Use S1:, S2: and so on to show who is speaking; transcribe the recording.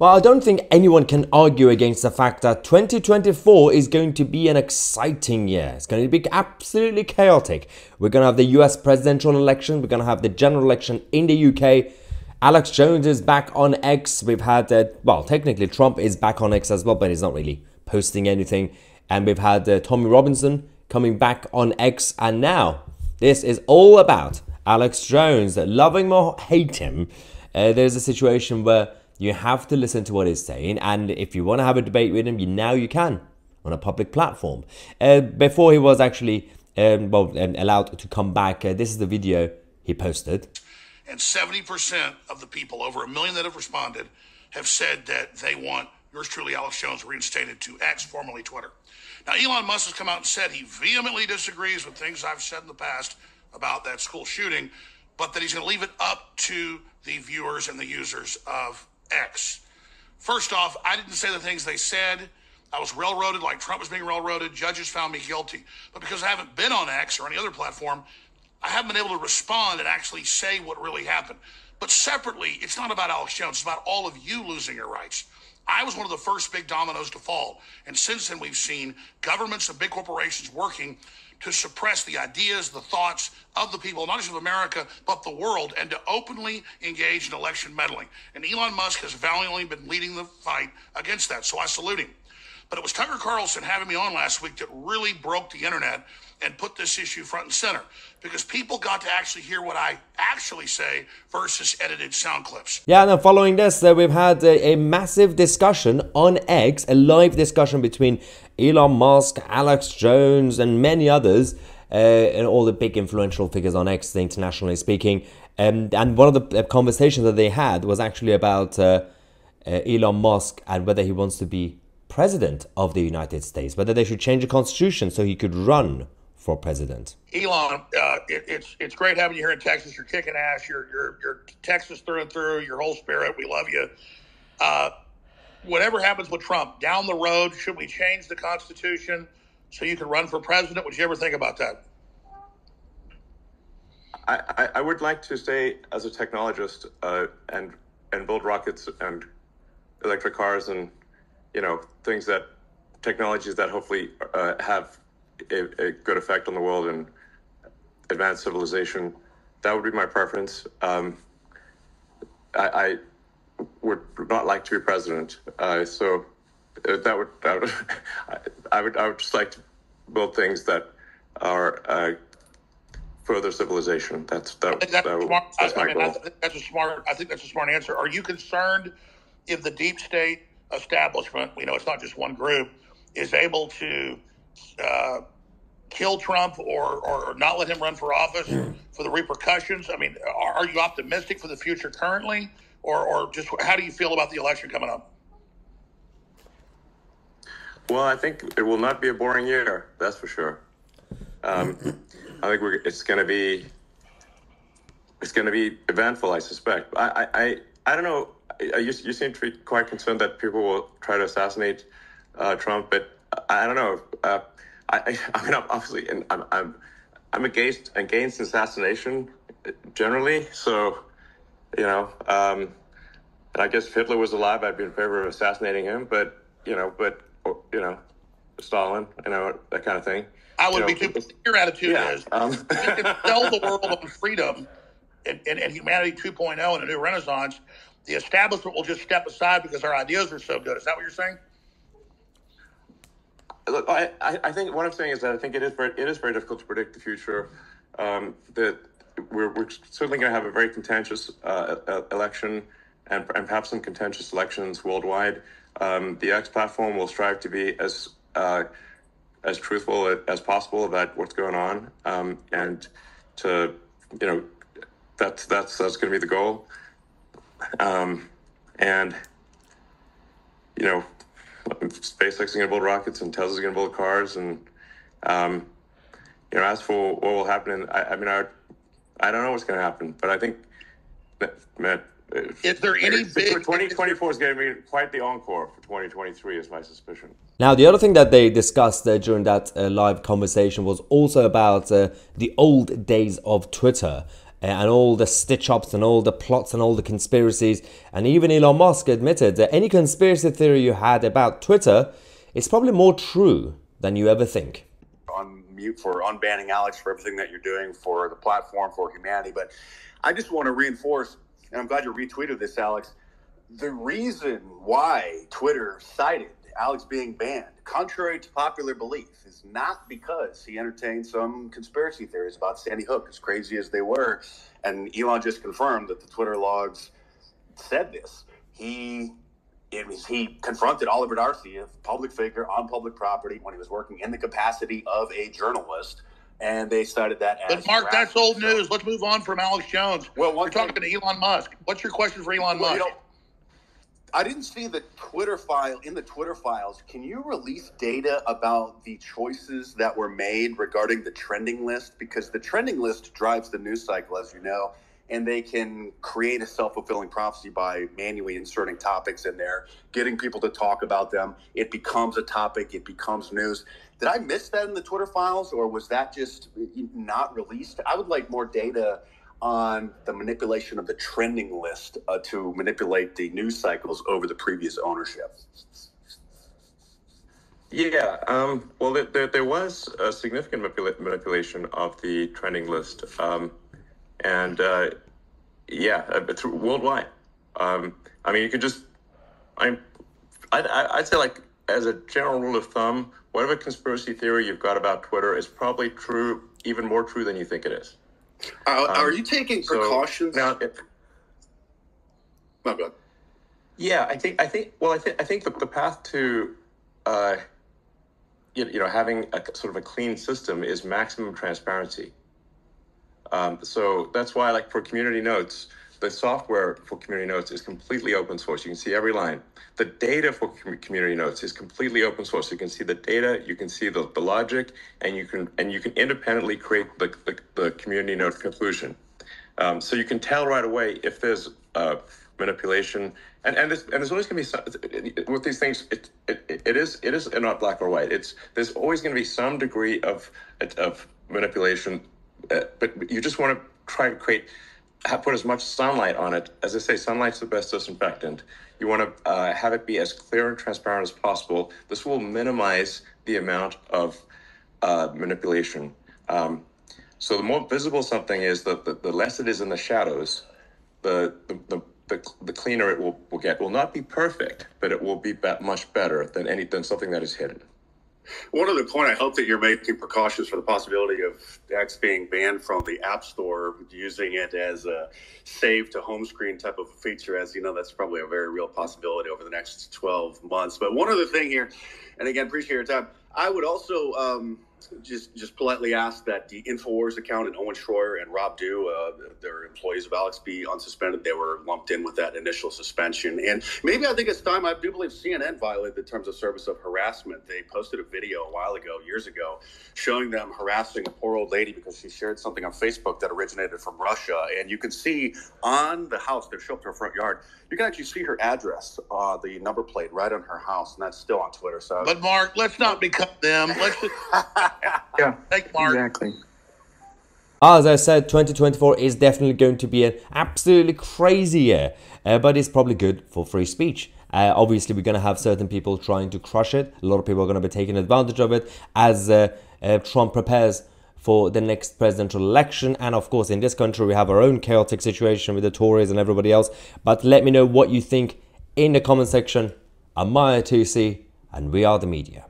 S1: Well, I don't think anyone can argue against the fact that 2024 is going to be an exciting year. It's going to be absolutely chaotic. We're going to have the US presidential election. We're going to have the general election in the UK. Alex Jones is back on X. We've had, well, technically Trump is back on X as well, but he's not really posting anything. And we've had Tommy Robinson coming back on X. And now this is all about Alex Jones. Love him or hate him, there's a situation where you have to listen to what he's saying, and if you want to have a debate with him, now you can on a public platform. Before he was actually allowed to come back, this is the video he posted.
S2: And 70% of the people, over 1 million that have responded, have said that they want yours truly, Alex Jones, reinstated to X, formerly Twitter. Now, Elon Musk has come out and said he vehemently disagrees with things I've said in the past about that school shooting, but that he's going to leave it up to the viewers and the users of X. First off, I didn't say the things they said. I was railroaded like Trump was being railroaded. Judges found me guilty. But because I haven't been on X or any other platform, I haven't been able to respond and actually say what really happened. But separately, it's not about Alex Jones. It's about all of you losing your rights. I was one of the first big dominoes to fall. And since then, we've seen governments and big corporations working to suppress the ideas, the thoughts of the people, not just of America, but the world, and to openly engage in election meddling. And Elon Musk has valiantly been leading the fight against that, so I salute him. But it was Tucker Carlson having me on last week that really broke the internet and put this issue front and center, because people got to actually hear what I actually say versus edited sound clips.
S1: Yeah, and following this, we've had a massive discussion on X, a live discussion between Elon Musk, Alex Jones, and many others, and all the big influential figures on X, internationally speaking. And one of the conversations that they had was actually about Elon Musk and whether he wants to be president of the United States, whether they should change the constitution so he could run for president.
S2: Elon, it's great having you here in Texas. You're kicking ass. You're Texas through and through. Your whole spirit. We love you. Whatever happens with Trump down the road, should we change the Constitution so you can run for president? Would you ever think about that?
S3: I would like to stay as a technologist and build rockets and electric cars and things technologies that hopefully have a good effect on the world and advanced civilization. That would be my preference. I would not like to be president, so I would just like to build things that are further civilization. That's my goal.
S2: I think that's a smart answer. Are you concerned if the deep state establishment, we know it's not just one group, is able to kill Trump or not let him run for office for the repercussions? I mean, are you optimistic for the future currently, or just how do you feel about the election coming up?
S3: Well, I think it will not be a boring year, that's for sure. I think it's going to be eventful, I suspect. I don't know. You seem to be quite concerned that people will try to assassinate Trump, but I don't know. I mean, obviously, and I'm against assassination generally. So, and I guess if Hitler was alive, I'd be in favor of assassinating him. But Stalin, that kind of thing.
S2: I would be too. Your attitude is you can sell the world on freedom and humanity 2.0 and a new renaissance. The establishment will just step aside because our ideas are so good. Is that what you're saying?
S3: Look, I think what I'm saying is that I think it is very difficult to predict the future. That we're certainly going to have a very contentious election and perhaps some contentious elections worldwide. The X platform will strive to be as truthful as possible about what's going on, and to that's going to be the goal. And SpaceX is going to build rockets and Tesla's going to build cars, and as for what will happen, I don't know what's going to happen, but I think that
S2: is there any big
S3: 2024 is going to be quite the encore for 2023 is my suspicion.
S1: Now, the other thing that they discussed during that live conversation was also about the old days of Twitter. and all the stitch-ups and all the plots and all the conspiracies. And even Elon Musk admitted that any conspiracy theory you had about Twitter is probably more true than you ever think.
S4: On mute for unbanning Alex for everything that you're doing for the platform, for humanity. But I just want to reinforce, and I'm glad you retweeted this, Alex, the reason why Twitter cited Alex being banned, contrary to popular belief, is not because he entertained some conspiracy theories about Sandy Hook, as crazy as they were. And Elon just confirmed that the Twitter logs said this. He confronted Oliver Darcy, a public figure on public property, when he was working in the capacity of a journalist, and they cited that as.
S2: But Mark, that's old news. Let's move on from Alex Jones.
S4: Well,
S2: we're talking to Elon Musk. What's your question for Elon Musk?
S4: I didn't see the Twitter file in the Twitter files. Can you release data about the choices that were made regarding the trending list? Because the trending list drives the news cycle, as you know, and they can create a self-fulfilling prophecy by manually inserting topics in there, getting people to talk about them. It becomes a topic. It becomes news. Did I miss that in the Twitter files, or was that just not released? I would like more data on the manipulation of the trending list to manipulate the news cycles over the previous ownership.
S3: Yeah, well, there was a significant manipulation of the trending list, worldwide. I mean, you could just, I'd say, like, as a general rule of thumb, whatever conspiracy theory you've got about Twitter is probably true, even more true than you think it is.
S4: Are you taking precautions?
S3: Now,
S4: oh, good.
S3: Yeah, I think the path to, having a sort of a clean system is maximum transparency. So that's why, like, for community notes, the software for community notes is completely open source. You can see every line. The data for community notes is completely open source. You can see the data, you can see the logic, and you can independently create the community note conclusion. So you can tell right away if there's manipulation, and there's always going to be with these things. It is not black or white. There's always going to be some degree of manipulation, but you just want to try to put as much sunlight on it. As I say, sunlight's the best disinfectant. You want to have it be as clear and transparent as possible. This will minimize the amount of manipulation. So the more visible something is, the less it is in the shadows, the cleaner it will get. It will not be perfect, but it will be much better than something that is hidden.
S4: One other point, I hope that you're making precautions for the possibility of X being banned from the App Store, using it as a save to home screen type of feature. As you know, that's probably a very real possibility over the next 12 months. But one other thing here, and again, appreciate your time. I would also just politely ask that the InfoWars account and Owen Schroyer and Rob Dew, their employees of Alex, be unsuspended. They were lumped in with that initial suspension. And maybe I think it's time. I do believe CNN violated the terms of service of harassment. They posted a video a while ago, years ago, showing them harassing a poor old lady because she shared something on Facebook that originated from Russia. And you can see on the house, they show up to her front yard, you can actually see her address, the number plate right on her house, and that's still on Twitter. So,
S2: but Mark, let's not become them. Let's just
S5: yeah,
S2: thank Mark.
S5: Exactly.
S1: As I said, 2024 is definitely going to be an absolutely crazy year, but it's probably good for free speech. Obviously, we're going to have certain people trying to crush it. A lot of people are going to be taking advantage of it as Trump prepares for the next presidential election. And of course, in this country, we have our own chaotic situation with the Tories and everybody else. But let me know what you think in the comment section. I'm Tousi, and we are the media.